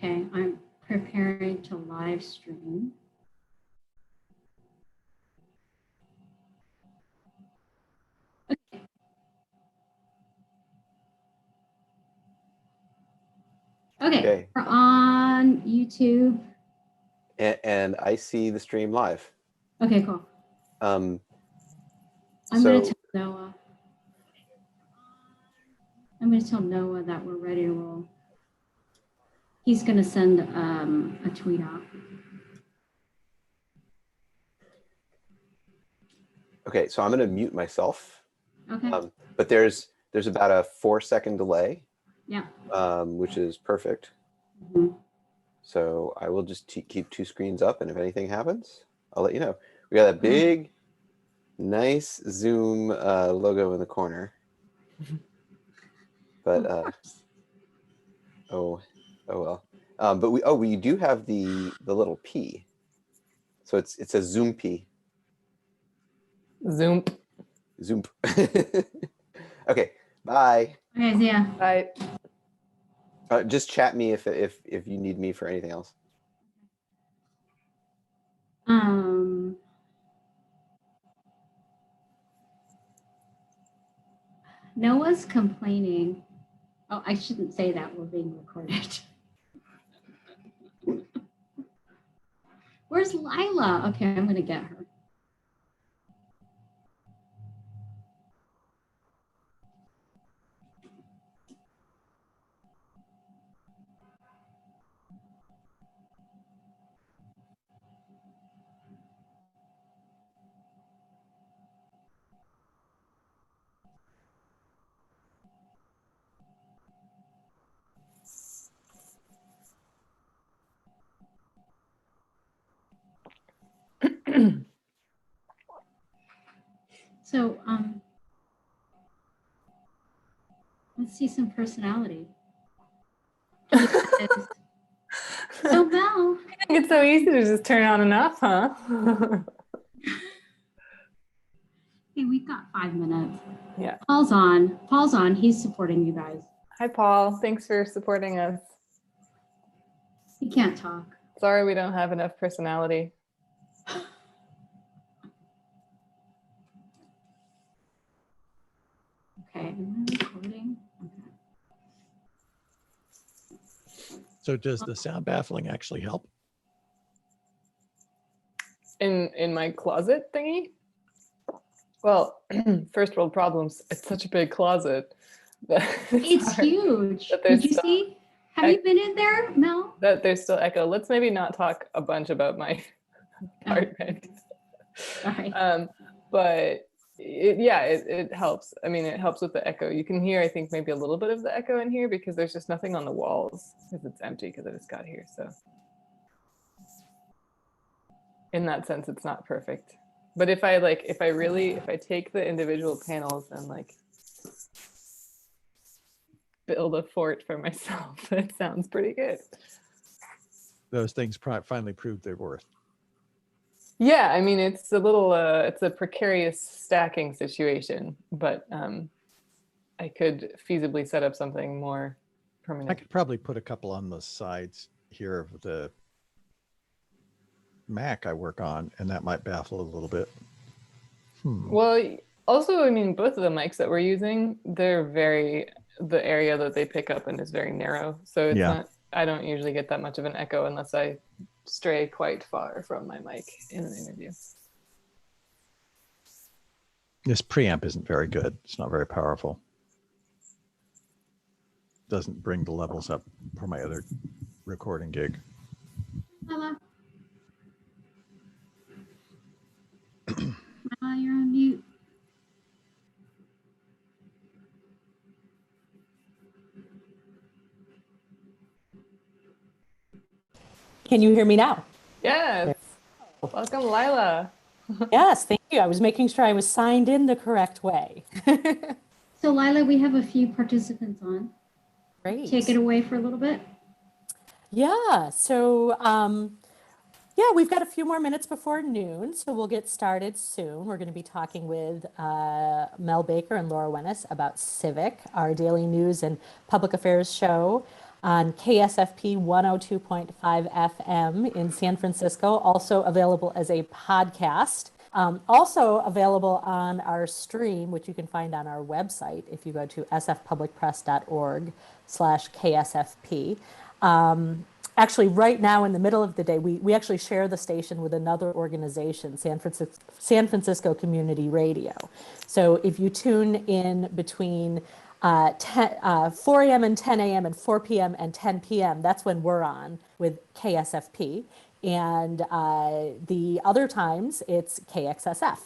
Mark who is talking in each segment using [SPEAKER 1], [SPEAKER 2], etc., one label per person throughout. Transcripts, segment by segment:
[SPEAKER 1] Okay, I'm preparing to live stream. Okay. Okay, we're on YouTube.
[SPEAKER 2] And I see the stream live.
[SPEAKER 1] Okay, cool. I'm
[SPEAKER 2] so,
[SPEAKER 1] going to tell Noah. I'm going to tell Noah that we're ready to roll. He's going to send a tweet out.
[SPEAKER 2] Okay, so I'm going to mute myself.
[SPEAKER 1] Okay.
[SPEAKER 2] But there's about a 4-second delay.
[SPEAKER 1] Yeah.
[SPEAKER 2] Which is perfect.
[SPEAKER 1] Mm-hmm.
[SPEAKER 2] So I will just keep 2 screens up, and if anything happens, I'll let you know. We got a big, nice Zoom logo in the corner. But oh well. But we do have the little P. So it's a Zoom P.
[SPEAKER 3] Zoom.
[SPEAKER 2] Okay. Bye.
[SPEAKER 1] Okay. See ya.
[SPEAKER 3] Bye.
[SPEAKER 2] Just chat me if you need me for anything else.
[SPEAKER 1] Noah's complaining. Oh, I shouldn't say that. We're being recorded. Where's Lila? Okay, I'm going to get her. So, let's see some personality. So, Mel.
[SPEAKER 3] I think it's so easy to just turn on and off, huh?
[SPEAKER 1] Hey, we've got 5 minutes.
[SPEAKER 3] Yeah.
[SPEAKER 1] Paul's on. He's supporting you guys.
[SPEAKER 3] Hi, Paul. Thanks for supporting us.
[SPEAKER 1] He can't talk.
[SPEAKER 3] Sorry we don't have enough personality.
[SPEAKER 1] Okay, am I recording? Okay.
[SPEAKER 4] So does the sound baffling actually help?
[SPEAKER 3] In my closet thingy? Well, first world problems. It's such a big closet.
[SPEAKER 1] It's huge. Did you see? Have you been in there, Mel?
[SPEAKER 3] That there's still echo. Let's maybe not talk a bunch about my apartment.
[SPEAKER 1] Sorry.
[SPEAKER 3] But it helps. I mean, it helps with the echo. You can hear, I think, maybe a little bit of the echo in here because there's just nothing on the walls because it's empty because I just got here. So in that sense, it's not perfect. But if I take the individual panels and like build a fort for myself, it sounds pretty good.
[SPEAKER 4] Those things finally proved their worth.
[SPEAKER 3] Yeah, I mean, it's a little, it's a precarious stacking situation, but I could feasibly set up something more permanent.
[SPEAKER 4] I could probably put a couple on the sides here of the Mac I work on, and that might baffle a little bit.
[SPEAKER 3] Well, also, I mean, both of the mics that we're using, the area that they pick up in is very narrow. So it's not, I don't usually get that much of an echo unless I stray quite far from my mic in an interview.
[SPEAKER 4] This preamp isn't very good. It's not very powerful. Doesn't bring the levels up for my other recording gig.
[SPEAKER 1] Hello. You're on mute.
[SPEAKER 5] Can you hear me now?
[SPEAKER 3] Yes. Welcome, Lila.
[SPEAKER 5] Yes, thank you. I was making sure I was signed in the correct way.
[SPEAKER 1] So, Lila, we have a few participants on.
[SPEAKER 5] Great.
[SPEAKER 1] Take it away for a little bit.
[SPEAKER 5] Yeah, so yeah, we've got a few more minutes before noon, so we'll get started soon. We're going to be talking with Mel Baker and Laura Wenus about Civic, our daily news and public affairs show. on KSFP 102.5 FM in San Francisco, also available as a podcast. Also available on our stream, which you can find on our website if you go to sfpublicpress.org/KSFP. Actually, right now in the middle of the day, we actually share the station with another organization, San Francisco Community Radio. So if you tune in between 4 a.m. and 10 a.m. and 4 p.m. and 10 p.m., that's when we're on with KSFP. And the other times, it's KXSF.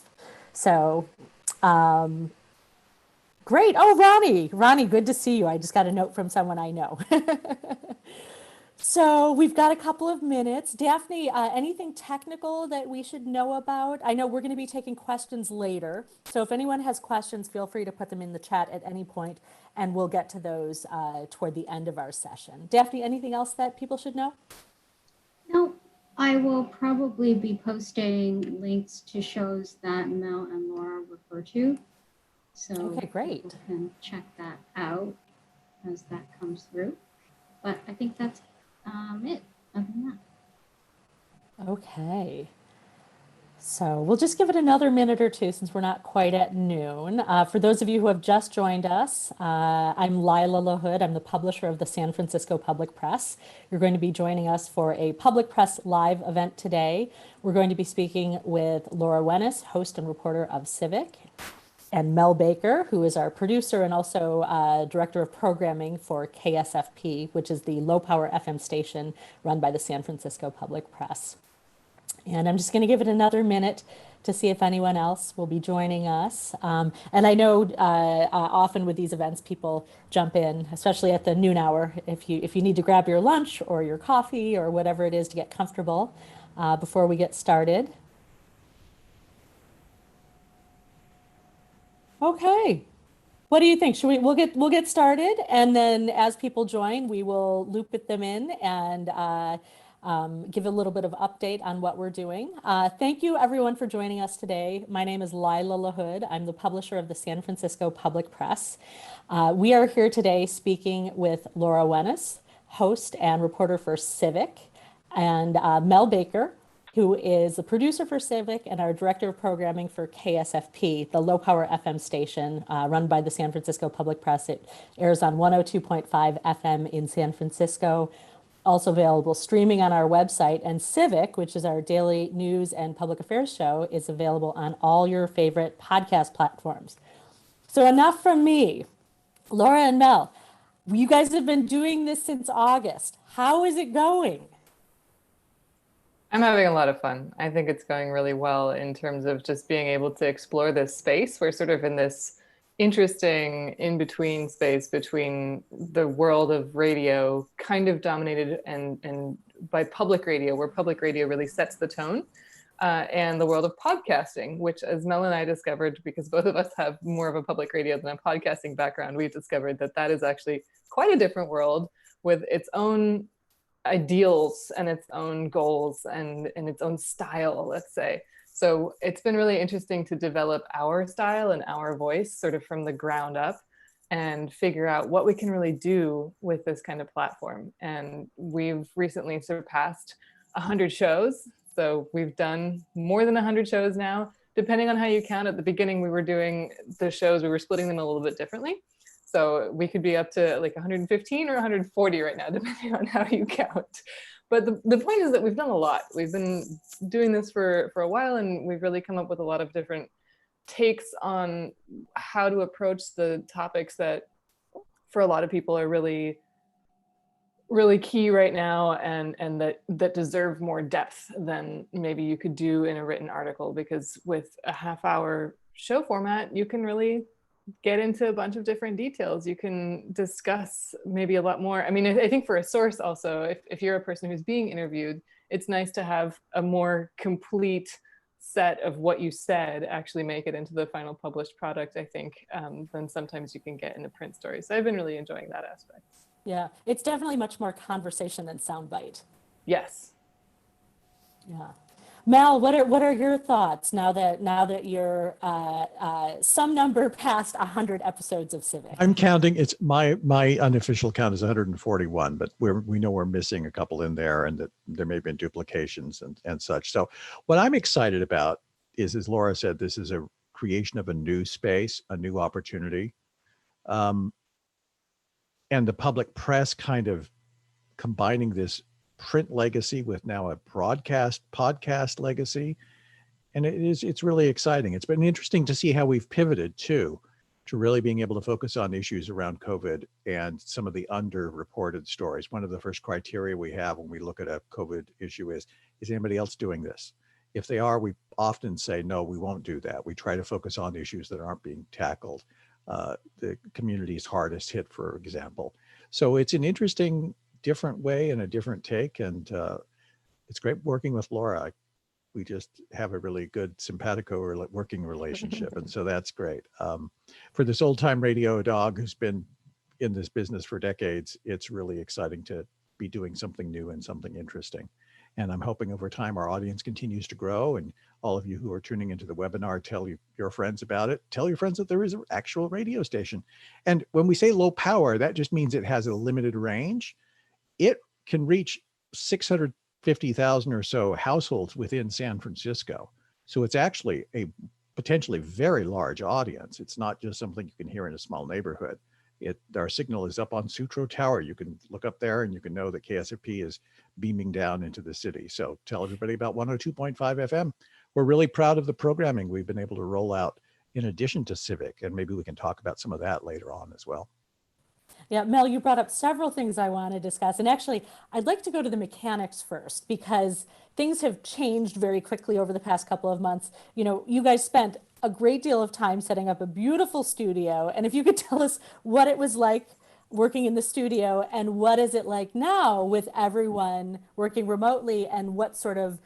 [SPEAKER 5] So great. Oh, Ronnie, good to see you. I just got a note from someone I know. So we've got a couple of minutes. Daphne, anything technical that we should know about? I know we're going to be taking questions later. So if anyone has questions, feel free to put them in the chat at any point, and we'll get to those toward the end of our session. Daphne, anything else that people should know?
[SPEAKER 1] No, I will probably be posting links to shows that Mel and Laura refer to. So
[SPEAKER 5] okay, great.
[SPEAKER 1] People can check that out as that comes through. But I think that's it, other than that.
[SPEAKER 5] Okay. So we'll just give it another minute or two since we're not quite at noon. For those of you who have just joined us, I'm Lila LaHood. I'm the publisher of the San Francisco Public Press. You're going to be joining us for a Public Press Live event today. We're going to be speaking with Laura Wenus, host and reporter of Civic, and Mel Baker, who is our producer and also director of programming for KSFP, which is the low-power FM station run by the San Francisco Public Press. And I'm just going to give it another minute to see if anyone else will be joining us. And I know often with these events, people jump in, especially at the noon hour, if you need to grab your lunch or your coffee or whatever it is to get comfortable before we get started. Okay. What do you think? We'll get started, and then as people join, we will loop them in and give a little bit of update on what we're doing. Thank you everyone for joining us today. My name is Lila LaHood. I'm the publisher of the San Francisco Public Press. We are here today speaking with Laura Wenus, host and reporter for Civic, and Mel Baker, who is the producer for Civic and our director of programming for KSFP, the low-power FM station run by the San Francisco Public Press. It airs on 102.5 FM in San Francisco, also available streaming on our website. And Civic, which is our daily news and public affairs show, is available on all your favorite podcast platforms. So enough from me. Laura and Mel, you guys have been doing this since August. How is it going?
[SPEAKER 3] I'm having a lot of fun. I think it's going really well in terms of just being able to explore this space. We're sort of in this interesting in-between space between the world of radio, kind of dominated and by public radio, where public radio really sets the tone, and the world of podcasting, which, as Mel and I discovered, because both of us have more of a public radio than a podcasting background, we've discovered that that is actually quite a different world with its own ideals and its own goals and its own style, let's say. So it's been really interesting to develop our style and our voice sort of from the ground up and figure out what we can really do with this kind of platform. And we've recently surpassed 100 shows. So we've done more than 100 shows now. Depending on how you count, at the beginning we were doing the shows, we were splitting them a little bit differently. So we could be up to like 115 or 140 right now, depending on how you count. But the point is that we've done a lot. We've been doing this for a while, and we've really come up with a lot of different takes on how to approach the topics that for a lot of people are really, really key right now, and that deserve more depth than maybe you could do in a written article. Because with a half-hour show format, you can really get into a bunch of different details. You can discuss maybe a lot more. I mean, I think for a source also, if you're a person who's being interviewed, it's nice to have a more complete set of what you said actually make it into the final published product, I think, than sometimes you can get in a print story. So I've been really enjoying that aspect.
[SPEAKER 5] Yeah, it's definitely much more conversation than soundbite.
[SPEAKER 3] Yes.
[SPEAKER 5] Yeah. Mel, what are your thoughts now that you're some number past 100 episodes of Civic?
[SPEAKER 4] I'm counting. It's my unofficial count is 141, but we know we're missing a couple in there, and that there may have been duplications and such. So what I'm excited about is, as Laura said, this is a creation of a new space, a new opportunity, and the public press kind of combining this print legacy with now a podcast legacy. And it's really exciting. It's been interesting to see how we've pivoted too, to really being able to focus on issues around COVID and some of the underreported stories. One of the first criteria we have when we look at a COVID issue is anybody else doing this? If they are, we often say, no, we won't do that. We try to focus on issues that aren't being tackled. The community's hardest hit, for example. So it's an interesting, different way and a different take. And it's great working with Laura. We just have a really good simpatico working relationship. And so that's great. For this old time radio dog who's been in this business for decades, it's really exciting to be doing something new and something interesting. And I'm hoping over time our audience continues to grow, and all of you who are tuning into the webinar, tell your friends about it. Tell your friends that there is an actual radio station. And when we say low power, that just means it has a limited range. It can reach 650,000 or so households within San Francisco. So it's actually a potentially very large audience. It's not just something you can hear in a small neighborhood. Our signal is up on Sutro Tower. You can look up there and you can know that KSFP is beaming down into the city. So tell everybody about 102.5 FM. We're really proud of the programming we've been able to roll out in addition to Civic, and maybe we can talk about some of that later on as well.
[SPEAKER 5] Yeah, Mel, you brought up several things I want to discuss. And actually, I'd like to go to the mechanics first, because things have changed very quickly over the past couple of months. You know, you guys spent a great deal of time setting up a beautiful studio. And if you could tell us what it was like working in the studio, and what is it like now with everyone working remotely, and what sort of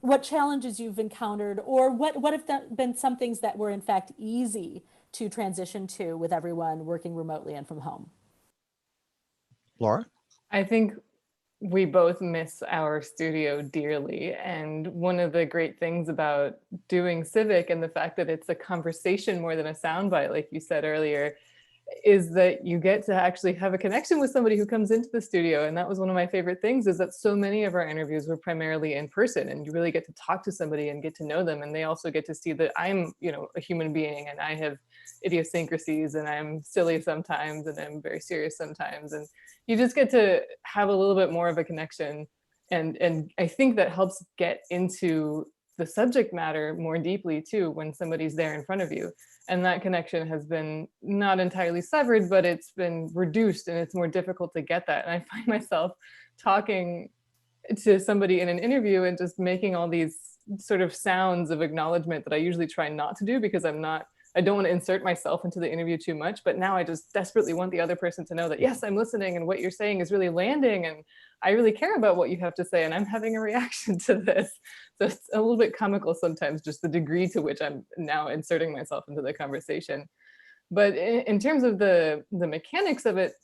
[SPEAKER 5] what challenges you've encountered, or what have been some things that were in fact easy to transition to with everyone working remotely and from home?
[SPEAKER 4] Laura?
[SPEAKER 3] I think we both miss our studio dearly. And one of the great things about doing Civic, and the fact that it's a conversation more than a soundbite, like you said earlier, is that you get to actually have a connection with somebody who comes into the studio. And that was one of my favorite things, is that so many of our interviews were primarily in person, and you really get to talk to somebody and get to know them. And they also get to see that I'm, a human being, and I have idiosyncrasies, and I'm silly sometimes, and I'm very serious sometimes. And you just get to have a little bit more of a connection. And I think that helps get into the subject matter more deeply too, when somebody's there in front of you. And that connection has been not entirely severed, but it's been reduced, and it's more difficult to get that. And I find myself talking to somebody in an interview and just making all these sort of sounds of acknowledgement that I usually try not to do, because I don't want to insert myself into the interview too much. But now I just desperately want the other person to know that, yes, I'm listening, and what you're saying is really landing, and I really care about what you have to say, and I'm having a reaction to this. So it's a little bit comical sometimes, just the degree to which I'm now inserting myself into the conversation. But in terms of the mechanics of it,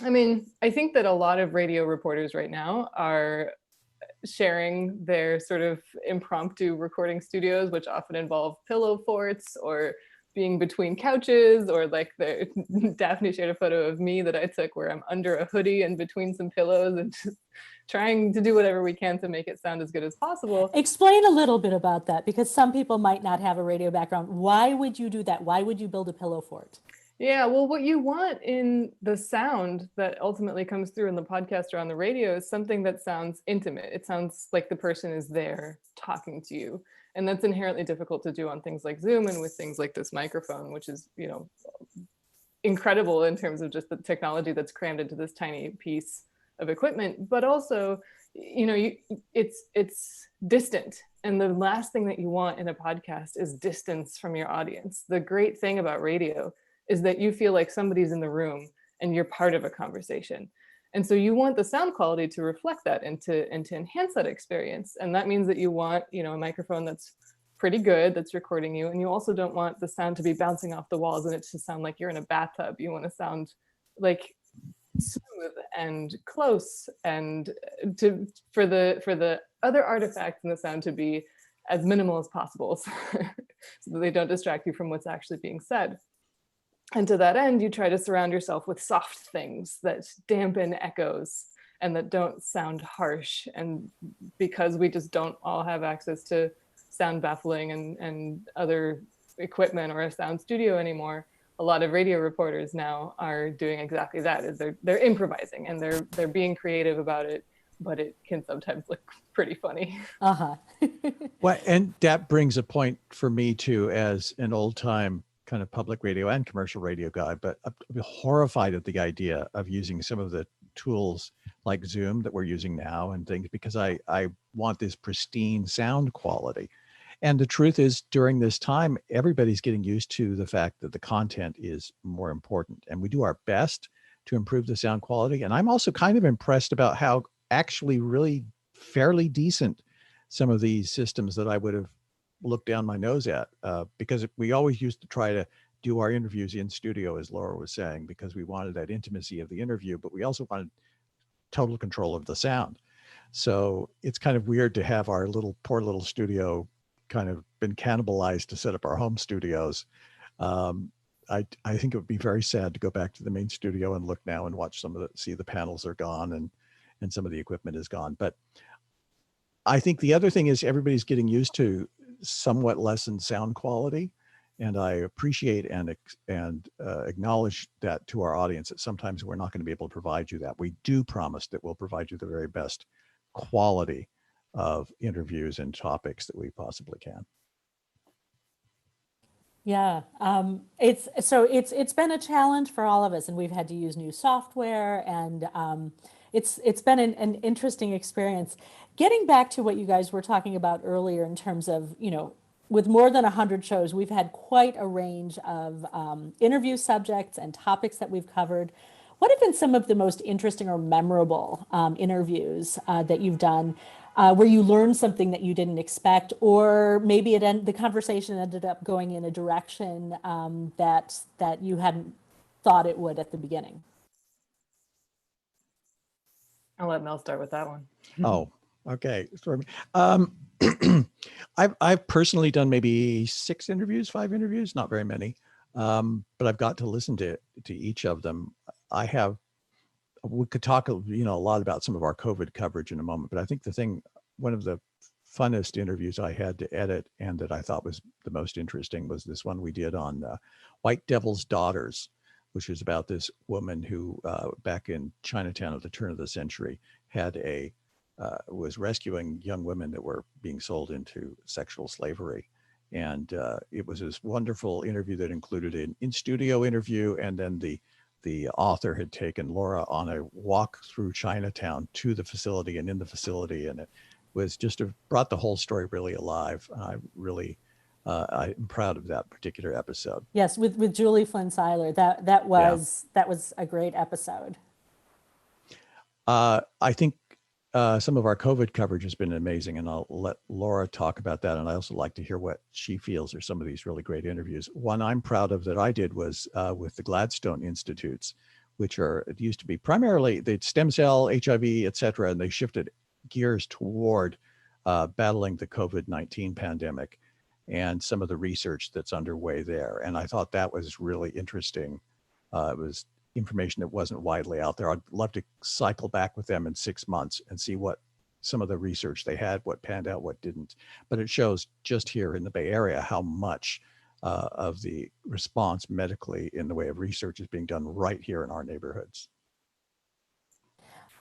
[SPEAKER 3] I mean, I think that a lot of radio reporters right now are sharing their sort of impromptu recording studios, which often involve pillow forts, or being between couches, or like Daphne shared a photo of me that I took where I'm under a hoodie and between some pillows, and just trying to do whatever we can to make it sound as good as possible.
[SPEAKER 5] Explain a little bit about that, because some people might not have a radio background. Why would you do that? Why would you build a pillow fort?
[SPEAKER 3] Yeah, well, what you want in the sound that ultimately comes through in the podcast or on the radio is something that sounds intimate. It sounds like the person is there talking to you. And that's inherently difficult to do on things like Zoom, and with things like this microphone, which is, incredible in terms of just the technology that's crammed into this tiny piece of equipment. But also, it's distant. And the last thing that you want in a podcast is distance from your audience. The great thing about radio is that you feel like somebody's in the room and you're part of a conversation. And so you want the sound quality to reflect that and to enhance that experience. And that means that you want, a microphone that's pretty good, that's recording you. And you also don't want the sound to be bouncing off the walls and it to sound like you're in a bathtub. You want to sound like smooth and close, and for the other artifacts in the sound to be as minimal as possible so that they don't distract you from what's actually being said. And to that end, you try to surround yourself with soft things that dampen echoes and that don't sound harsh. And because we just don't all have access to sound baffling and other equipment or a sound studio anymore, a lot of radio reporters now are doing exactly that. Is they're improvising and they're being creative about it, but it can sometimes look pretty funny.
[SPEAKER 4] Well, and that brings a point for me too, as an old time kind of public radio and commercial radio guy, but I'm horrified at the idea of using some of the tools like Zoom that we're using now and things, because I want this pristine sound quality. And the truth is, during this time, everybody's getting used to the fact that the content is more important, and we do our best to improve the sound quality. And I'm also kind of impressed about how actually really fairly decent some of these systems that I would have looked down my nose at, because we always used to try to do our interviews in studio, as Laura was saying, because we wanted that intimacy of the interview, but we also wanted total control of the sound. So it's kind of weird to have our poor little studio kind of been cannibalized to set up our home studios. I think it would be very sad to go back to the main studio and look now and watch see the panels are gone and some of the equipment is gone. But I think the other thing is everybody's getting used to somewhat lessened sound quality. And I appreciate and acknowledge that to our audience, that sometimes we're not going to be able to provide you that. We do promise that we'll provide you the very best quality of interviews and topics that we possibly can.
[SPEAKER 5] Yeah, it's been a challenge for all of us, and we've had to use new software, and it's been an interesting experience. Getting back to what you guys were talking about earlier in terms of, with more than 100 shows, we've had quite a range of interview subjects and topics that we've covered. What have been some of the most interesting or memorable interviews that you've done where you learned something that you didn't expect, or maybe the conversation ended up going in a direction that you hadn't thought it would at the beginning?
[SPEAKER 3] I'll let Mel start with that one.
[SPEAKER 4] Oh, okay. Sorry. I've personally done maybe 5 interviews, not very many, but I've got to listen to each of them. We could talk, a lot about some of our COVID coverage in a moment, but I think one of the funnest interviews I had to edit and that I thought was the most interesting was this one we did on White Devil's Daughters, which was about this woman who back in Chinatown at the turn of the century was rescuing young women that were being sold into sexual slavery. And it was this wonderful interview that included an in-studio interview, and then the author had taken Laura on a walk through Chinatown to the facility and in the facility, and it was brought the whole story really alive. I'm proud of that particular episode.
[SPEAKER 5] Yes, with Julie Flynn Seiler, that was a great episode.
[SPEAKER 4] I think some of our COVID coverage has been amazing, and I'll let Laura talk about that. And I also like to hear what she feels are some of these really great interviews. One I'm proud of that I did was with the Gladstone Institutes, which it used to be primarily the stem cell, HIV, et cetera, and they shifted gears toward battling the COVID-19 pandemic and some of the research that's underway there. And I thought that was really interesting. It was information that wasn't widely out there. I'd love to cycle back with them in 6 months and see what some of the research they had, what panned out, what didn't. But it shows just here in the Bay Area how much of the response medically in the way of research is being done right here in our neighborhoods.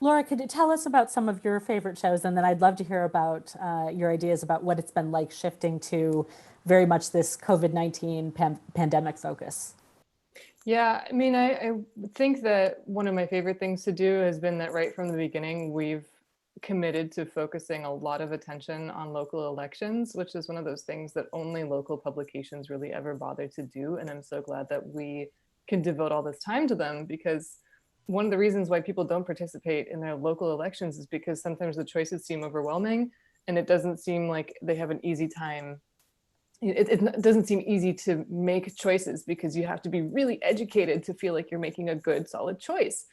[SPEAKER 5] Laura, could you tell us about some of your favorite shows? And then I'd love to hear about your ideas about what it's been like shifting to very much this COVID-19 pandemic focus.
[SPEAKER 3] Yeah, I mean, I think that one of my favorite things to do has been that right from the beginning, we've committed to focusing a lot of attention on local elections, which is one of those things that only local publications really ever bother to do. And I'm so glad that we can devote all this time to them, because one of the reasons why people don't participate in their local elections is because sometimes the choices seem overwhelming and it doesn't seem like they have an easy time. It doesn't seem easy to make choices because you have to be really educated to feel like you're making a good, solid choice.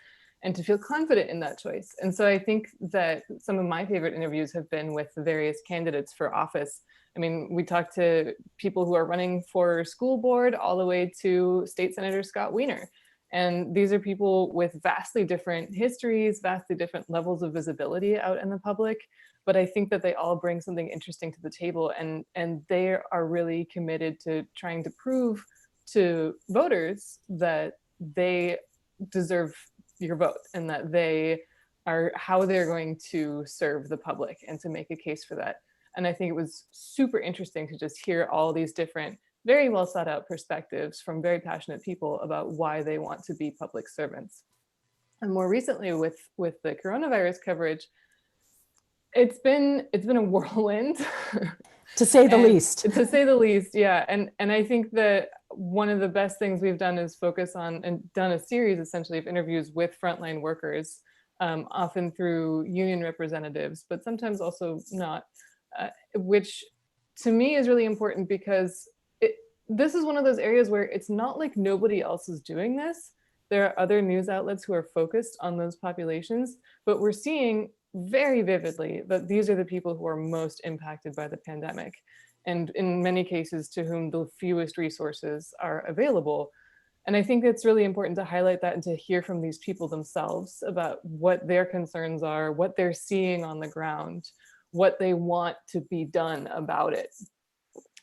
[SPEAKER 3] and to feel confident in that choice. And so I think that some of my favorite interviews have been with the various candidates for office. I mean, we talked to people who are running for school board all the way to State Senator Scott Wiener. And these are people with vastly different histories, vastly different levels of visibility out in the public. But I think that they all bring something interesting to the table, and they are really committed to trying to prove to voters that they deserve your vote and that they are how they're going to serve the public and to make a case for that. And I think it was super interesting to just hear all these different, very well thought out perspectives from very passionate people about why they want to be public servants. And more recently with the coronavirus coverage, it's been a whirlwind.
[SPEAKER 5] To say the least.
[SPEAKER 3] To say the least, yeah. And I think that one of the best things we've done is focus on and done a series essentially of interviews with frontline workers, often through union representatives, but sometimes also not, which to me is really important because this is one of those areas where it's not like nobody else is doing this. There are other news outlets who are focused on those populations, but we're seeing very vividly that these are the people who are most impacted by the pandemic, and in many cases to whom the fewest resources are available. And I think it's really important to highlight that and to hear from these people themselves about what their concerns are, what they're seeing on the ground, what they want to be done about it.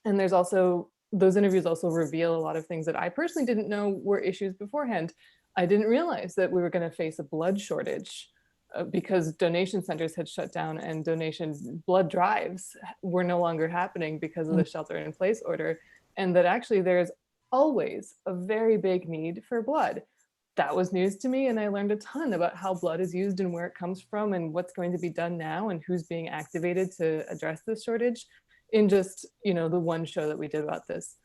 [SPEAKER 3] And there's also, those interviews also reveal a lot of things that I personally didn't know were issues beforehand. I didn't realize that we were going to face a blood shortage because donation centers had shut down and blood drives were no longer happening because of the shelter in place order. And that actually there's always a very big need for blood. That was news to me, and I learned a ton about how blood is used and where it comes from and what's going to be done now and who's being activated to address this shortage in just, the one show that we did about this.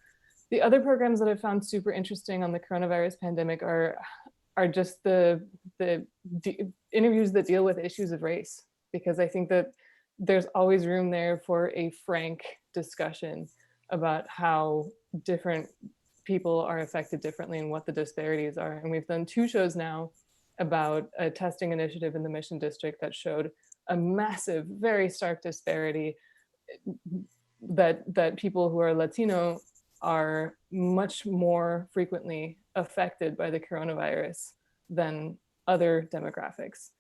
[SPEAKER 3] The other programs that I found super interesting on the coronavirus pandemic are just the interviews that deal with issues of race, because I think that there's always room there for a frank discussion about how different people are affected differently and what the disparities are. And we've done 2 shows now about a testing initiative in the Mission District that showed a massive, very stark disparity that people who are Latino are much more frequently affected by the coronavirus than other demographics.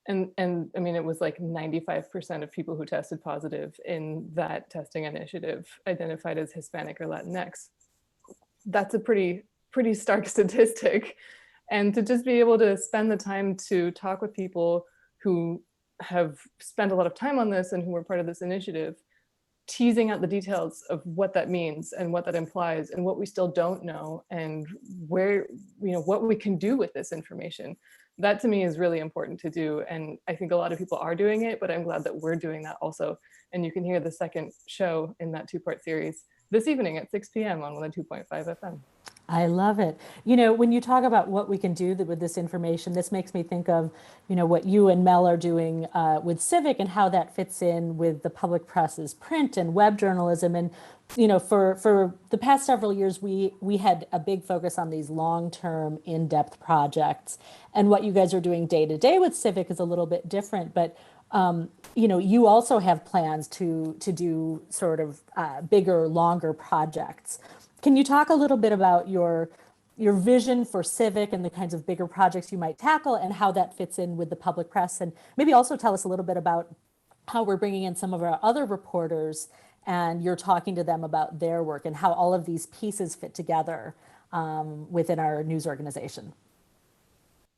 [SPEAKER 3] And I mean, it was like 95% of people who tested positive in that testing initiative identified as Hispanic or Latinx. That's a pretty stark statistic. And to just be able to spend the time to talk with people who have spent a lot of time on this and who were part of this initiative, teasing out the details of what that means and what that implies and what we still don't know and where, what we can do with this information. That to me is really important to do. And I think a lot of people are doing it, but I'm glad that we're doing that also. And you can hear the second show in that 2-part series this evening at 6 p.m. on 102.5 FM.
[SPEAKER 5] I love it. When you talk about what we can do with this information, this makes me think of, what you and Mel are doing with Civic and how that fits in with the public press's print and web journalism. And, for the past several years, we had a big focus on these long-term, in-depth projects. And what you guys are doing day to day with Civic is a little bit different. But you also have plans to do sort of bigger, longer projects. Can you talk a little bit about your vision for Civic and the kinds of bigger projects you might tackle and how that fits in with the public press? And maybe also tell us a little bit about how we're bringing in some of our other reporters and you're talking to them about their work and how all of these pieces fit together within our news organization.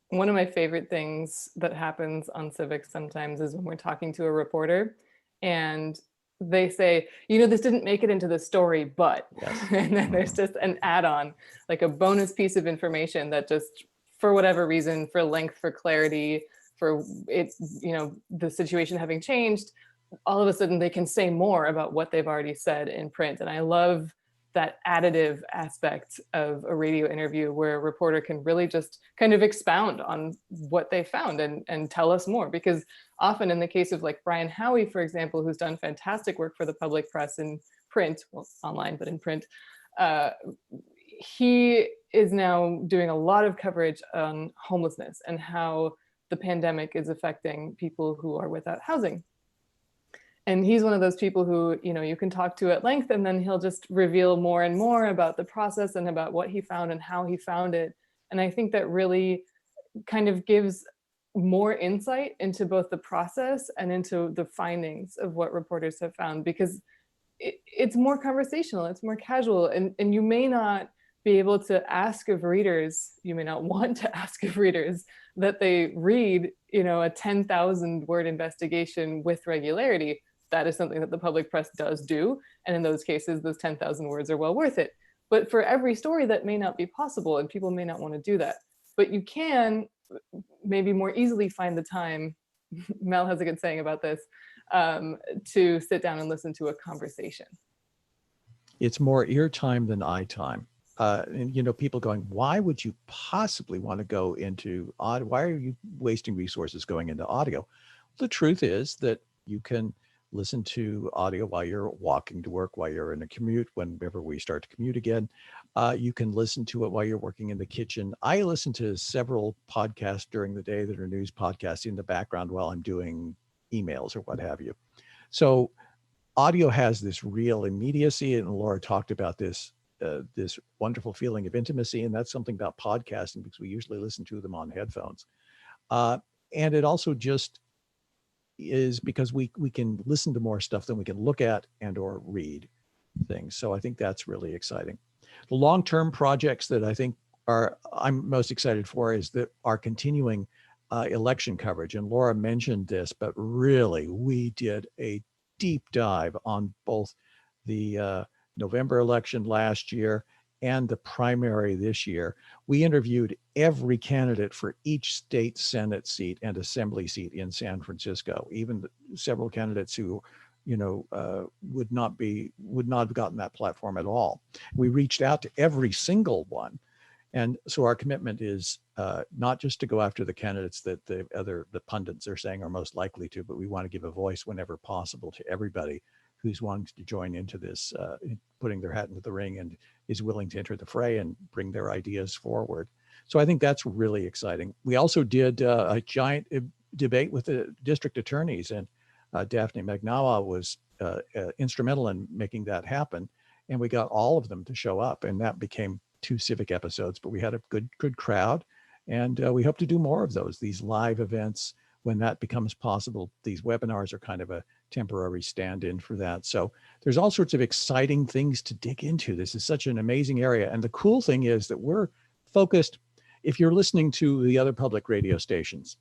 [SPEAKER 3] One of my favorite things that happens on Civic sometimes is when we're talking to a reporter and they say, this didn't make it into the story, but, yes. And then there's just an add-on, like a bonus piece of information that just, for whatever reason, for length, for clarity, for it, the situation having changed, all of a sudden they can say more about what they've already said in print. And I love that additive aspect of a radio interview where a reporter can really just kind of expound on what they found and tell us more. Because often in the case of like Brian Howie, for example, who's done fantastic work for the public press in print, well, online, but in print, he is now doing a lot of coverage on homelessness and how the pandemic is affecting people who are without housing. And he's one of those people who, you know, you can talk to at length, and then he'll just reveal more and more about the process and about what he found and how he found it. And I think that really kind of gives more insight into both the process and into the findings of what reporters have found, because it's more conversational, it's more casual, and you may not be able to ask of readers, you may not want to ask of readers that they read, you know, a 10,000 word investigation with regularity. That is something that the public press does do. And in those cases, those 10,000 words are well worth it. But for every story, that may not be possible, and people may not want to do that. But you can maybe more easily find the time, Mel has a good saying about this, to sit down and listen to a conversation.
[SPEAKER 4] It's more ear time than eye time. And, you know, people going, why would you possibly want to go into audio? Why are you wasting resources going into audio? The truth is that you can listen to audio while you're walking to work, while you're in a commute, whenever we start to commute again. You can listen to it while you're working in the kitchen. I listen to several podcasts during the day that are news podcasts in the background while I'm doing emails or what have you. So audio has this real immediacy, and Laura talked about this wonderful feeling of intimacy, and that's something about podcasting because we usually listen to them on headphones. And it also just is because we can listen to more stuff than we can look at and or read things. So I think that's really exciting. The long-term projects that I think I'm most excited for is that our continuing election coverage. And Laura mentioned this, but really we did a deep dive on both the November election last year and the primary this year. We interviewed every candidate for each state Senate seat and assembly seat in San Francisco, even several candidates who, you know, would not have gotten that platform at all. We reached out to every single one. And so our commitment is not just to go after the candidates that the pundits are saying are most likely to, but we want to give a voice whenever possible to everybody who's wanting to join into this, putting their hat into the ring and is willing to enter the fray and bring their ideas forward. So I think that's really exciting. We also did a giant debate with the district attorneys, and Daphne Magnawa was instrumental in making that happen. And we got all of them to show up, and that became 2 Civic episodes, but we had a good crowd, and we hope to do more of those, these live events when that becomes possible. These webinars are kind of a temporary stand-in for that. So there's all sorts of exciting things to dig into. This is such an amazing area. And the cool thing is that we're focused, if you're listening to the other public radio stations,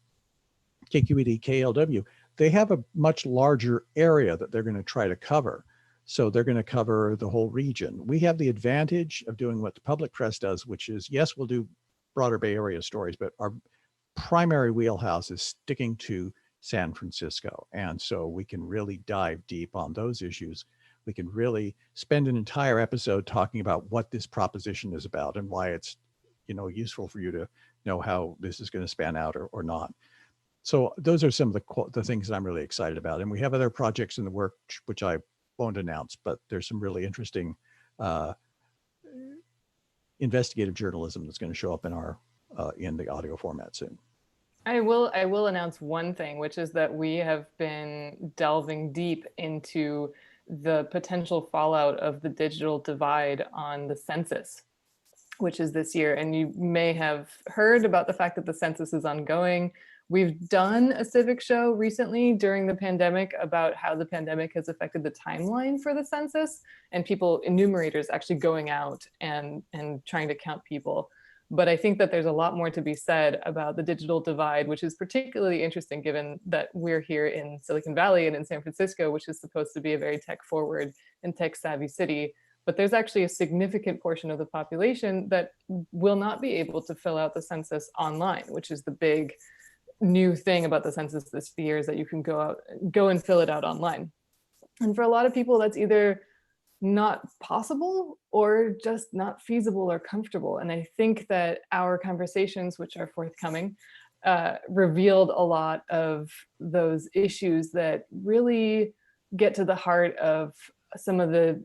[SPEAKER 4] KQED, KLW, they have a much larger area that they're going to try to cover. So they're going to cover the whole region. We have the advantage of doing what the public press does, which is, yes, we'll do broader Bay Area stories, but our primary wheelhouse is sticking to San Francisco. And so we can really dive deep on those issues. We can really spend an entire episode talking about what this proposition is about and why it's, you know, useful for you to know how this is going to span out or not. So those are some of the things that I'm really excited about. And we have other projects in the work, which I won't announce, but there's some really interesting investigative journalism that's going to show up in our in the audio format soon.
[SPEAKER 3] I will announce one thing, which is that we have been delving deep into the potential fallout of the digital divide on the census, which is this year. And you may have heard about the fact that the census is ongoing. We've done a Civic show recently during the pandemic about how the pandemic has affected the timeline for the census and enumerators actually going out and trying to count people. But I think that there's a lot more to be said about the digital divide, which is particularly interesting given that we're here in Silicon Valley and in San Francisco, which is supposed to be a very tech forward and tech savvy city. But there's actually a significant portion of the population that will not be able to fill out the census online, which is the big new thing about the census this year, is that you can go and fill it out online. And for a lot of people, that's either not possible or just not feasible or comfortable. And I think that our conversations, which are forthcoming, revealed a lot of those issues that really get to the heart of some of the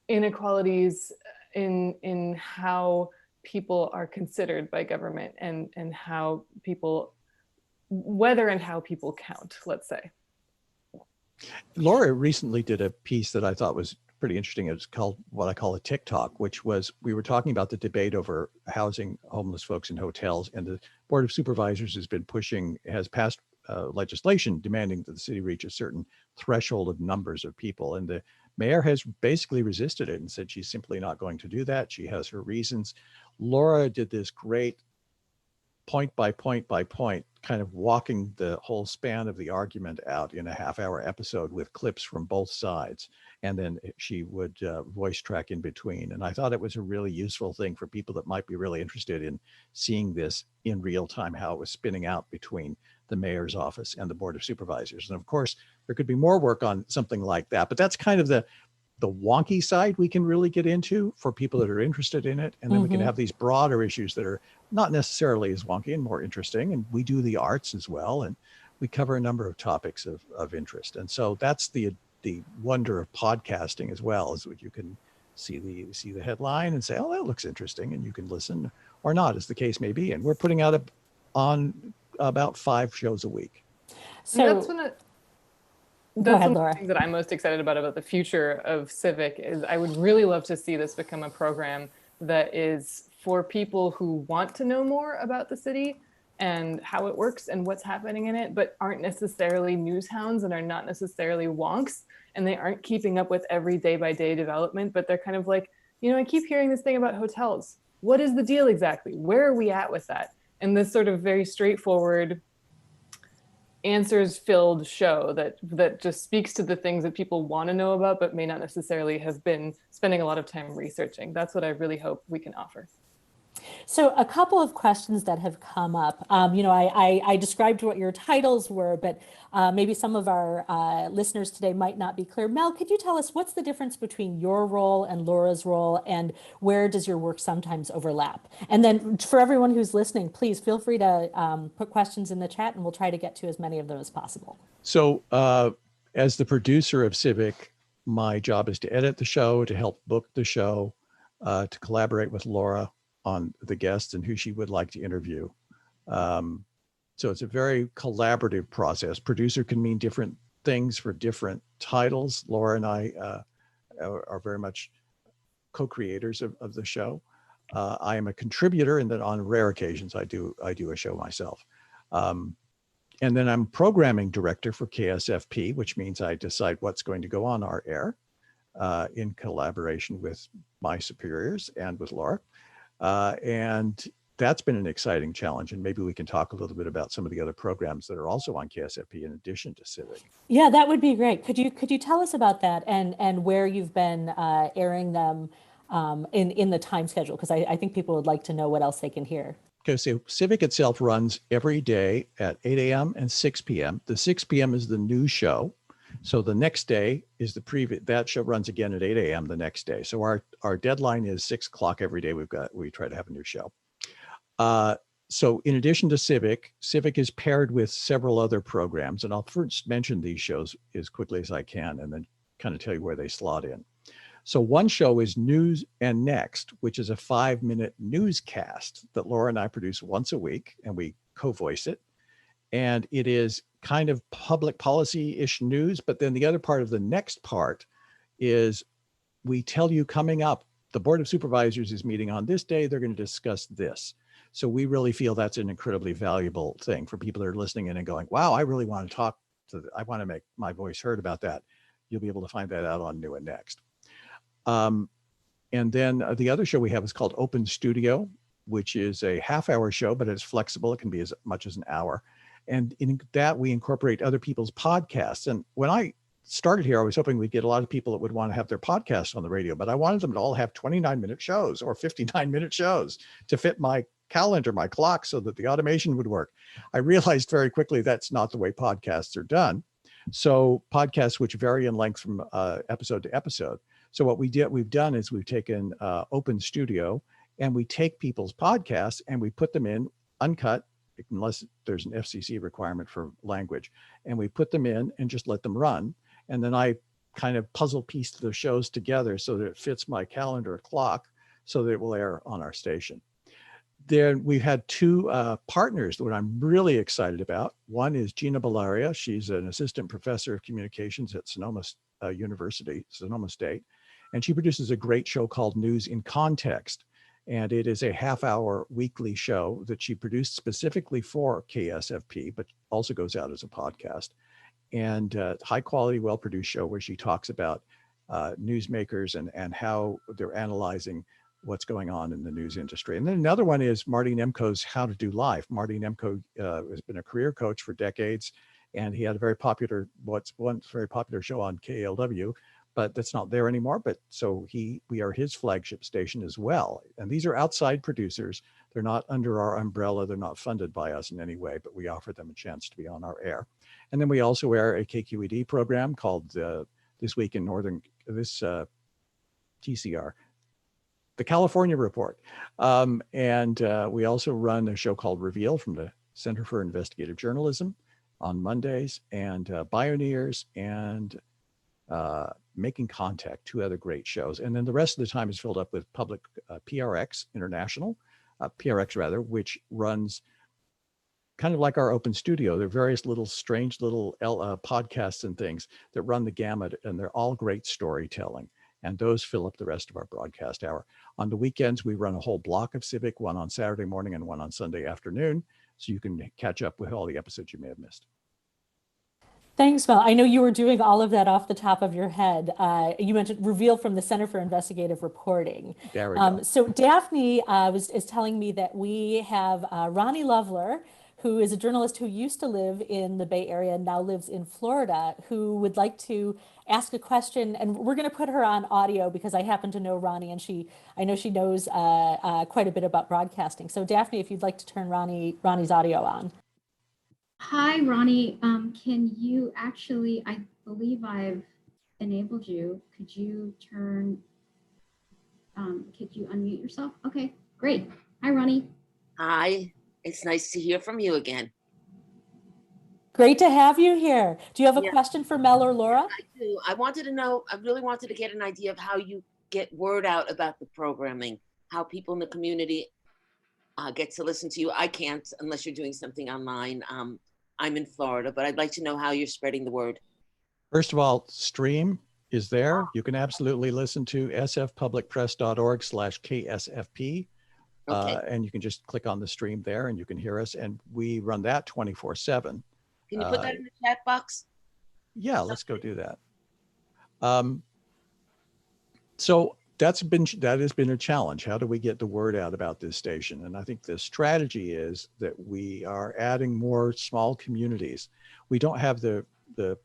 [SPEAKER 3] inequalities in how people are considered by government and how people whether and how people count, let's say.
[SPEAKER 4] Laura recently did a piece that I thought was pretty interesting. It was called what I call a TikTok, which was, we were talking about the debate over housing homeless folks in hotels, and the Board of Supervisors has passed legislation demanding that the city reach a certain threshold of numbers of people. And the mayor has basically resisted it and said she's simply not going to do that. She has her reasons. Laura did this great point by point by point, kind of walking the whole span of the argument out in a half-hour episode with clips from both sides. And then she would voice track in between. And I thought it was a really useful thing for people that might be really interested in seeing this in real time, how it was spinning out between the mayor's office and the Board of Supervisors. And of course, there could be more work on something like that, but that's kind of the wonky side we can really get into for people that are interested in it. And then we can have these broader issues that are not necessarily as wonky and more interesting. And we do the arts as well. And we cover a number of topics of interest. And so that's the wonder of podcasting as well, is what you can see the headline and say, oh, that looks interesting. And you can listen or not, as the case may be. And we're putting out on about 5 shows a week.
[SPEAKER 3] So that's one of the things that I'm most excited about the future of Civic is I would really love to see this become a program that is for people who want to know more about the city and how it works and what's happening in it, but aren't necessarily news hounds and are not necessarily wonks, and they aren't keeping up with every day-by-day development, but they're kind of like, I keep hearing this thing about hotels. What is the deal exactly? Where are we at with that? And this sort of very straightforward answers-filled show that just speaks to the things that people want to know about, but may not necessarily have been spending a lot of time researching. That's what I really hope we can offer.
[SPEAKER 5] So a couple of questions that have come up. I described what your titles were, but maybe some of our listeners today might not be clear. Mel, could you tell us what's the difference between your role and Laura's role, and where does your work sometimes overlap? And then for everyone who's listening, please feel free to put questions in the chat, and we'll try to get to as many of them as possible.
[SPEAKER 4] So as the producer of Civic, my job is to edit the show, to help book the show, to collaborate with Laura on the guests and who she would like to interview. So it's a very collaborative process. Producer can mean different things for different titles. Laura and I are very much co-creators of the show. I am a contributor, and then on rare occasions I do a show myself. And then I'm programming director for KSFP, which means I decide what's going to go on our air in collaboration with my superiors and with Laura. And that's been an exciting challenge. And maybe we can talk a little bit about some of the other programs that are also on KSFP in addition to Civic.
[SPEAKER 5] Yeah, that would be great. Could you tell us about that and where you've been airing them in the time schedule? Because I think people would like to know what else they can hear.
[SPEAKER 4] Okay, so Civic itself runs every day at 8 a.m. and 6 p.m. The 6 p.m. is the news show. So the next day is the preview. That show runs again at 8 a.m. the next day. So our deadline is 6 o'clock every day. We try to have a new show. So in addition to Civic is paired with several other programs. And I'll first mention these shows as quickly as I can and then kind of tell you where they slot in. So one show is News and Next, which is a 5-minute newscast that Laura and I produce once a week, and we co-voice it. And it is kind of public policy-ish news, but then the other part of the next part is we tell you coming up, the Board of Supervisors is meeting on this day, they're going to discuss this. So we really feel that's an incredibly valuable thing for people that are listening in and going, wow, I really want to talk I want to make my voice heard about that. You'll be able to find that out on New and Next. And then the other show we have is called Open Studio, which is a half-hour show, but it's flexible. It can be as much as an hour. And in that, we incorporate other people's podcasts. And when I started here, I was hoping we'd get a lot of people that would want to have their podcasts on the radio, but I wanted them to all have 29-minute shows or 59-minute shows to fit my calendar, my clock, so that the automation would work. I realized very quickly that's not the way podcasts are done. So podcasts which vary in length from episode to episode. So what we've done is we've taken Open Studio and we take people's podcasts and we put them in uncut, unless there's an FCC requirement for language. And we put them in and just let them run. And then I kind of puzzle piece the shows together so that it fits my calendar clock so that it will air on our station. then we've had two partners that I'm really excited about. One is Gina Bellaria. She's an assistant professor of communications at Sonoma University, Sonoma State. And she produces a great show called News in Context. And it is a half-hour weekly show that she produced specifically for KSFP, but also goes out as a podcast. And high quality, well-produced show where she talks about newsmakers and how they're analyzing what's going on in the news industry. And then another one is Marty Nemco's How to Do Life. Marty Nemco has been a career coach for decades, and he had a very popular, very popular show on KLW, but that's not there anymore. But so we are his flagship station as well. And these are outside producers. They're not under our umbrella. They're not funded by us in any way, but we offer them a chance to be on our air. And then we also air a KQED program called This Week in TCR, the California Report. And we also run a show called Reveal from the Center for Investigative Journalism on Mondays, and Bioneers and Making Contact, two other great shows. And then the rest of the time is filled up with public PRX International, which runs kind of like our open studio. There are various little strange little podcasts and things that run the gamut, and they're all great storytelling. And those fill up the rest of our broadcast hour. On the weekends, we run a whole block of Civic, one on Saturday morning and one on Sunday afternoon, so you can catch up with all the episodes you may have missed.
[SPEAKER 5] Thanks, Mel. I know you were doing all of that off the top of your head. You mentioned Reveal from the Center for Investigative Reporting.
[SPEAKER 4] There we go.
[SPEAKER 5] So Daphne is telling me that we have Ronnie Loveler, who is a journalist who used to live in the Bay Area and now lives in Florida, who would like to ask a question. And we're going to put her on audio because I happen to know Ronnie, and I know she knows quite a bit about broadcasting. So Daphne, if you'd like to turn Ronnie's audio on.
[SPEAKER 1] Hi, Ronnie. Can you actually, I believe I've enabled you. Could you unmute yourself? Okay, great. Hi, Ronnie.
[SPEAKER 6] Hi, it's nice to hear from you again.
[SPEAKER 5] Great to have you here. Do you have a question for Mel or Laura?
[SPEAKER 6] I do. I really wanted to get an idea of how you get word out about the programming, how people in the community get to listen to you. I can't unless you're doing something online. I'm in Florida, but I'd like to know how you're spreading the word.
[SPEAKER 4] First of all, Stream is there. You can absolutely listen to sfpublicpress.org/KSFP.
[SPEAKER 6] Okay.
[SPEAKER 4] And you can just click on the stream there and you can hear us. And we run that 24/7.
[SPEAKER 6] Can you put that in the chat box?
[SPEAKER 4] Yeah, let's go do that. So that has been a challenge. How do we get the word out about this station? And I think the strategy is that we are adding more small communities. We don't have the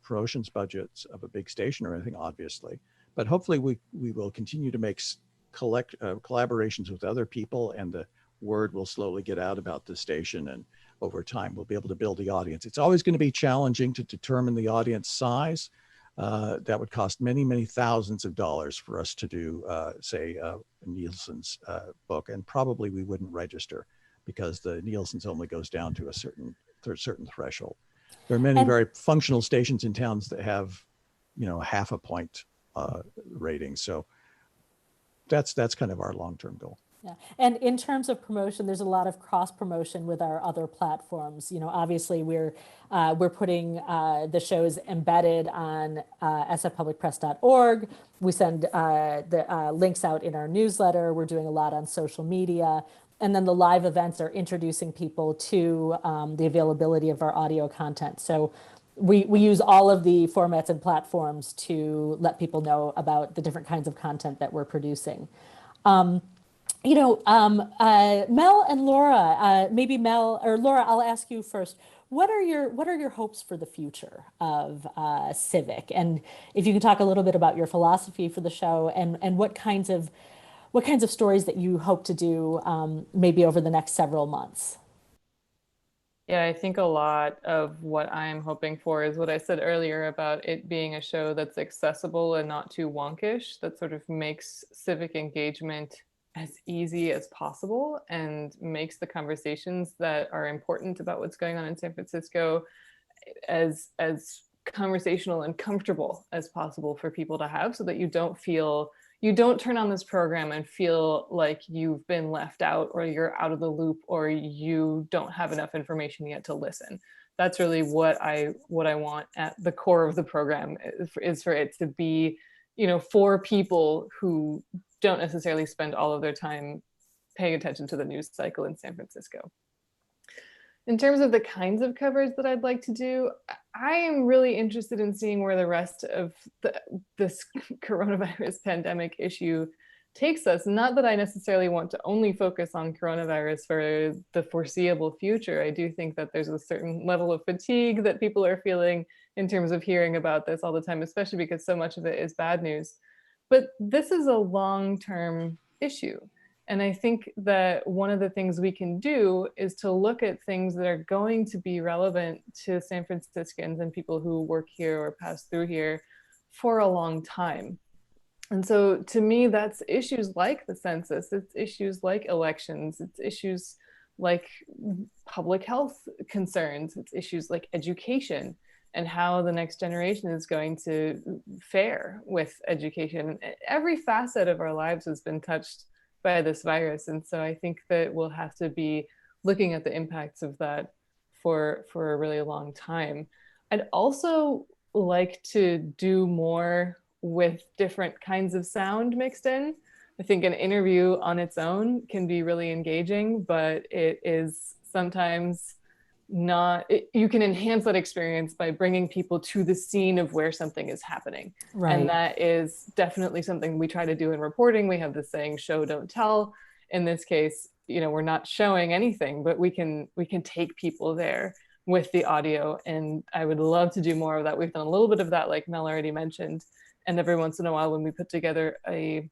[SPEAKER 4] promotions budgets of a big station or anything, obviously, but hopefully we will continue to make collaborations with other people, and the word will slowly get out about the station, and over time we'll be able to build the audience. It's always going to be challenging to determine the audience size. That would cost many, many thousands of dollars for us to do, say, Nielsen's book, and probably we wouldn't register because the Nielsen's only goes down to a certain threshold. There are many very functional stations in towns that have, half a point rating. So that's kind of our long-term goal.
[SPEAKER 5] Yeah. And in terms of promotion, there's a lot of cross promotion with our other platforms. Obviously we're putting the shows embedded on sfpublicpress.org. We send the links out in our newsletter. We're doing a lot on social media. And then the live events are introducing people to the availability of our audio content. So we use all of the formats and platforms to let people know about the different kinds of content that we're producing. Mel and Laura, maybe Mel or Laura, I'll ask you first. What are your hopes for the future of Civic? And if you could talk a little bit about your philosophy for the show and what kinds of stories that you hope to do maybe over the next several months.
[SPEAKER 3] Yeah, I think a lot of what I'm hoping for is what I said earlier about it being a show that's accessible and not too wonkish, that sort of makes civic engagement as easy as possible and makes the conversations that are important about what's going on in San Francisco as conversational and comfortable as possible for people to have, so that you don't feel you don't turn on this program and feel like you've been left out or you're out of the loop or you don't have enough information yet to listen. That's really what I want at the core of the program, is for it to be, for people who don't necessarily spend all of their time paying attention to the news cycle in San Francisco. In terms of the kinds of coverage that I'd like to do, I am really interested in seeing where the rest of this coronavirus pandemic issue takes us. Not that I necessarily want to only focus on coronavirus for the foreseeable future. I do think that there's a certain level of fatigue that people are feeling in terms of hearing about this all the time, especially because so much of it is bad news. But this is a long-term issue. And I think that one of the things we can do is to look at things that are going to be relevant to San Franciscans and people who work here or pass through here for a long time. And so to me, that's issues like the census, it's issues like elections, it's issues like public health concerns, it's issues like education and how the next generation is going to fare with education. Every facet of our lives has been touched by this virus. And so I think that we'll have to be looking at the impacts of that for a really long time. I'd also like to do more with different kinds of sound mixed in. I think an interview on its own can be really engaging, but it is sometimes not, you can enhance that experience by bringing people to the scene of where something is happening. Right. And that is definitely something we try to do in reporting. We have this saying, show, don't tell. In this case, we're not showing anything, but we can take people there with the audio. And I would love to do more of that. We've done a little bit of that, like Mel already mentioned. And every once in a while, when we put together a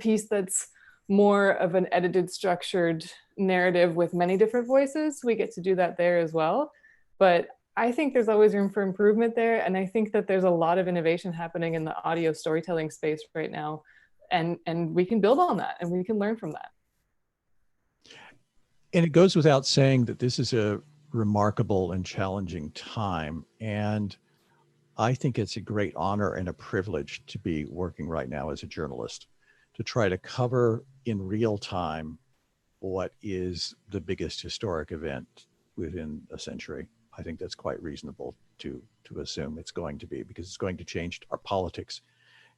[SPEAKER 3] piece that's more of an edited, structured narrative with many different voices, we get to do that there as well. But I think there's always room for improvement there. And I think that there's a lot of innovation happening in the audio storytelling space right now. And we can build on that and we can learn from that.
[SPEAKER 4] And it goes without saying that this is a remarkable and challenging time. And I think it's a great honor and a privilege to be working right now as a journalist, to try to cover in real time what is the biggest historic event within a century. I think that's quite reasonable to assume it's going to be, because it's going to change our politics.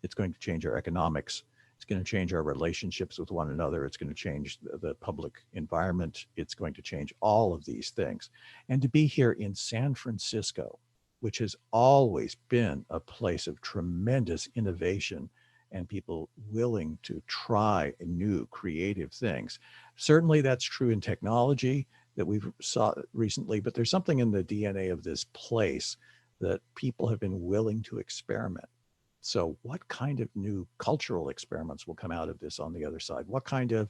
[SPEAKER 4] It's going to change our economics. It's going to change our relationships with one another. It's going to change the public environment. It's going to change all of these things. And to be here in San Francisco, which has always been a place of tremendous innovation and people willing to try new creative things. Certainly that's true in technology that we've saw recently, but there's something in the DNA of this place that people have been willing to experiment. So what kind of new cultural experiments will come out of this on the other side? What kind of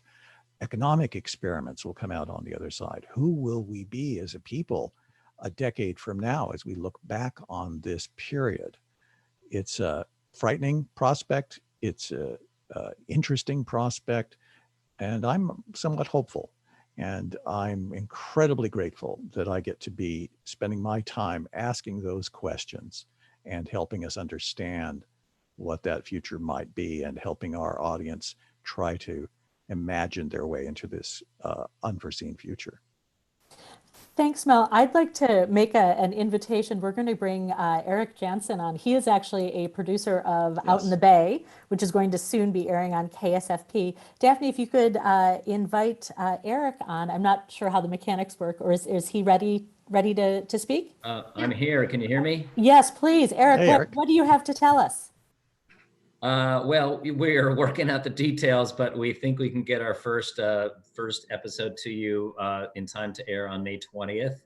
[SPEAKER 4] economic experiments will come out on the other side? Who will we be as a people a decade from now as we look back on this period? It's a frightening prospect. It's a interesting prospect, and I'm somewhat hopeful. And I'm incredibly grateful that I get to be spending my time asking those questions and helping us understand what that future might be and helping our audience try to imagine their way into this unforeseen future.
[SPEAKER 5] Thanks, Mel. I'd like to make an invitation. We're going to bring Eric Jansen on. He is actually a producer of Out in the Bay, which is going to soon be airing on KSFP. Daphne, if you could invite Eric on. I'm not sure how the mechanics work, or is he ready to speak?
[SPEAKER 7] I'm here. Can you hear me?
[SPEAKER 5] Yes, please. Eric,
[SPEAKER 4] hey, Eric.
[SPEAKER 5] What do you have to tell us?
[SPEAKER 7] Well, we're working out the details, but we think we can get our first episode to you in time to air on May 20th.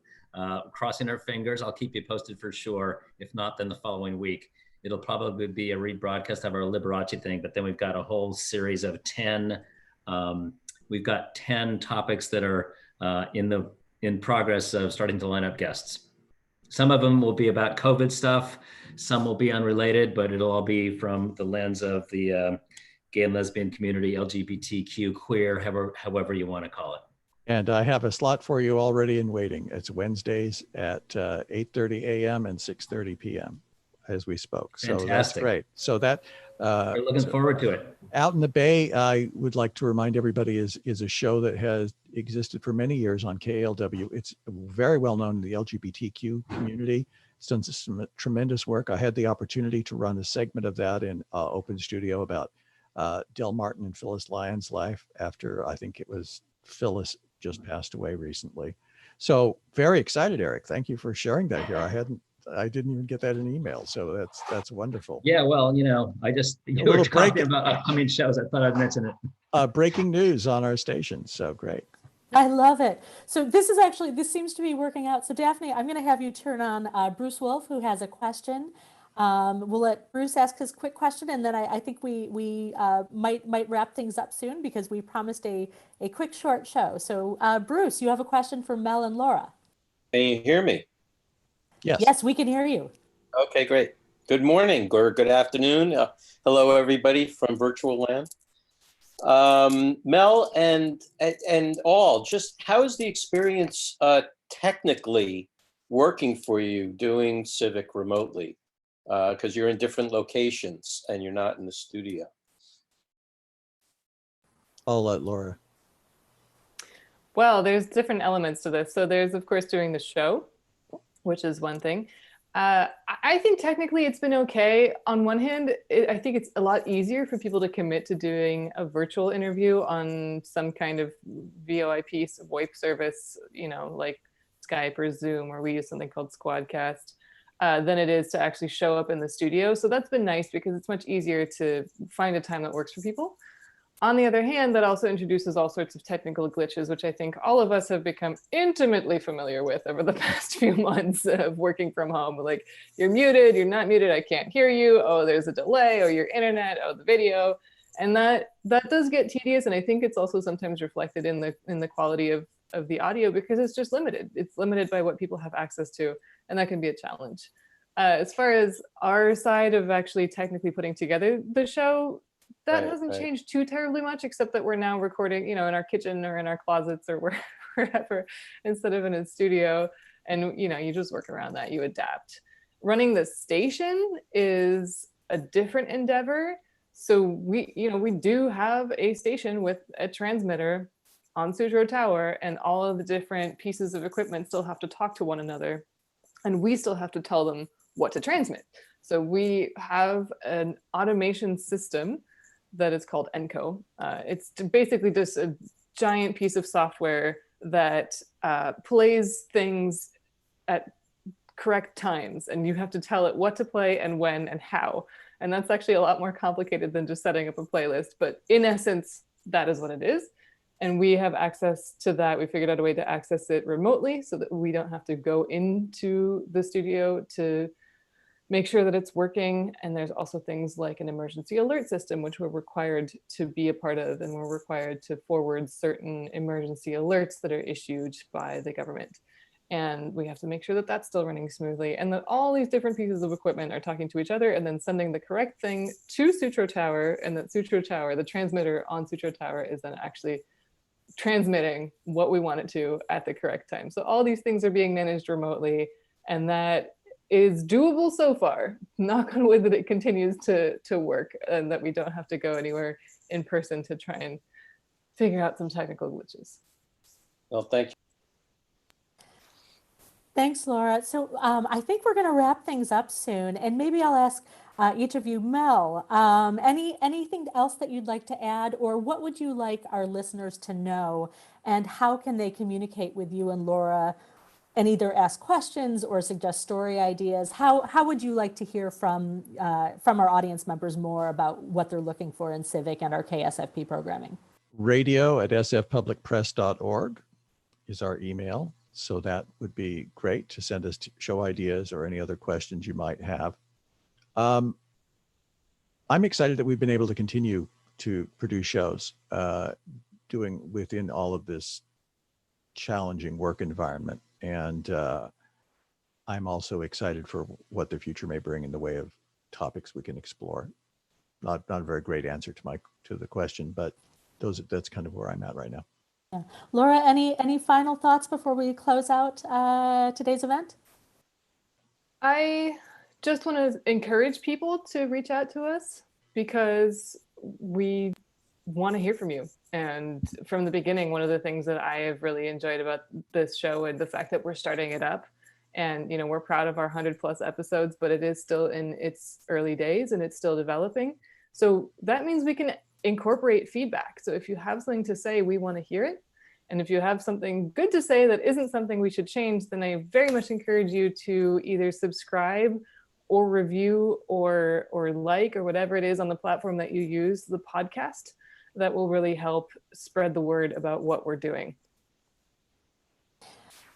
[SPEAKER 7] Crossing our fingers. I'll keep you posted for sure. If not, then the following week. It'll probably be a rebroadcast of our Liberace thing, but then we've got a whole series of 10. We've got 10 topics that are in progress of starting to line up guests. Some of them will be about COVID stuff. Some will be unrelated, but it'll all be from the lens of the gay and lesbian community, LGBTQ, queer, however you want to call it.
[SPEAKER 4] And I have a slot for you already in waiting. It's Wednesdays at 8:30 a.m. and 6:30 p.m. as we spoke. So
[SPEAKER 7] Fantastic.
[SPEAKER 4] That's great. So that
[SPEAKER 7] We're looking forward to it.
[SPEAKER 4] Out in the Bay, I would like to remind everybody is a show that has existed for many years on KLW. It's very well known in the LGBTQ community. It's done some tremendous work. I had the opportunity to run a segment of that in Open Studio about Del Martin and Phyllis Lyon's life after, I think it was Phyllis just passed away recently. So very excited, Eric. Thank you for sharing that here. I didn't even get that in email. So that's wonderful.
[SPEAKER 7] Yeah, well, you were talking about upcoming shows. I thought I'd mention it.
[SPEAKER 4] Breaking news on our station. So great.
[SPEAKER 5] I love it. So this seems to be working out. So Daphne, I'm going to have you turn on Bruce Wolfe, who has a question. We'll let Bruce ask his quick question, and then I think we might wrap things up soon because we promised a quick short show. So Bruce, you have a question for Mel and Laura.
[SPEAKER 8] Can you hear me?
[SPEAKER 4] Yes.
[SPEAKER 5] Yes, we can hear you.
[SPEAKER 8] Okay, great. Good morning or good afternoon. Hello, everybody from virtual land. Mel and all, just how is the experience technically working for you doing Civic remotely? Because you're in different locations and you're not in the studio.
[SPEAKER 4] I'll let Laura.
[SPEAKER 3] Well, there's different elements to this. So there's, of course, doing the show, which is one thing. I think technically it's been okay. On one hand, I think it's a lot easier for people to commit to doing a virtual interview on some kind of VoIP VoIP service, like Skype or Zoom, or we use something called Squadcast, than it is to actually show up in the studio. So that's been nice because it's much easier to find a time that works for people. On the other hand, that also introduces all sorts of technical glitches, which I think all of us have become intimately familiar with over the past few months of working from home. Like, you're muted, you're not muted, I can't hear you, oh, there's a delay, oh, your internet, oh, the video. And that does get tedious. And I think it's also sometimes reflected in the quality of the audio because it's just limited. It's limited by what people have access to, and that can be a challenge. As far as our side of actually technically putting together the show, that hasn't changed too terribly much, except that we're now recording, in our kitchen or in our closets or wherever, instead of in a studio. And, you just work around that, you adapt. Running the station is a different endeavor. So we do have a station with a transmitter on Sutro Tower, and all of the different pieces of equipment still have to talk to one another. And we still have to tell them what to transmit. So we have an automation system that is called Enco. It's basically just a giant piece of software that plays things at correct times, and you have to tell it what to play and when and how. And that's actually a lot more complicated than just setting up a playlist, but in essence, that is what it is. And we have access to that. We figured out a way to access it remotely so that we don't have to go into the studio to make sure that it's working. And there's also things like an emergency alert system, which we're required to be a part of, and we're required to forward certain emergency alerts that are issued by the government. And we have to make sure that that's still running smoothly, and that all these different pieces of equipment are talking to each other and then sending the correct thing to Sutro Tower, and that Sutro Tower, the transmitter on Sutro Tower, is then actually transmitting what we want it to at the correct time. So all these things are being managed remotely, and that is doable so far. Knock on wood that it continues to work, and that we don't have to go anywhere in person to try and figure out some technical glitches.
[SPEAKER 8] Well, thank you.
[SPEAKER 5] Thanks, Laura. So I think we're going to wrap things up soon, and maybe I'll ask each of you, Mel, anything else that you'd like to add, or what would you like our listeners to know, and how can they communicate with you and Laura and either ask questions or suggest story ideas? How would you like to hear from our audience members more about what they're looking for in Civic and our KSFP programming?
[SPEAKER 4] radio@sfpublicpress.org is our email. So that would be great to send us show ideas or any other questions you might have. I'm excited that we've been able to continue to produce shows doing within all of this challenging work environment. And I'm also excited for what the future may bring in the way of topics we can explore. Not a very great answer to the question, but that's kind of where I'm at right now.
[SPEAKER 5] Yeah. Laura, any final thoughts before we close out today's event?
[SPEAKER 3] I just want to encourage people to reach out to us. because we want to hear from you. And from the beginning, one of the things that I have really enjoyed about this show and the fact that we're starting it up, and we're proud of our 100+ episodes, but it is still in its early days and it's still developing. So that means we can incorporate feedback. So if you have something to say, we want to hear it. And if you have something good to say that isn't something we should change, then I very much encourage you to either subscribe or review or like or whatever it is on the platform that you use the podcast. That will really help spread the word about what we're doing.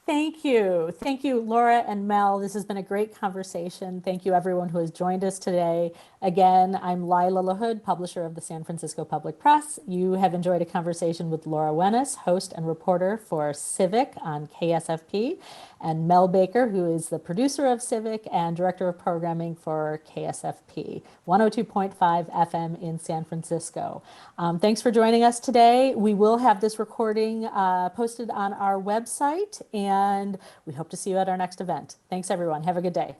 [SPEAKER 5] Thank you. Thank you, Laura and Mel. This has been a great conversation. Thank you, everyone who has joined us today. Again, I'm Lila LaHood, publisher of the San Francisco Public Press. You have enjoyed a conversation with Laura Wenus, host and reporter for Civic on KSFP, and Mel Baker, who is the producer of Civic and director of programming for KSFP, 102.5 FM in San Francisco. Thanks for joining us today. We will have this recording posted on our website, and we hope to see you at our next event. Thanks, everyone. Have a good day.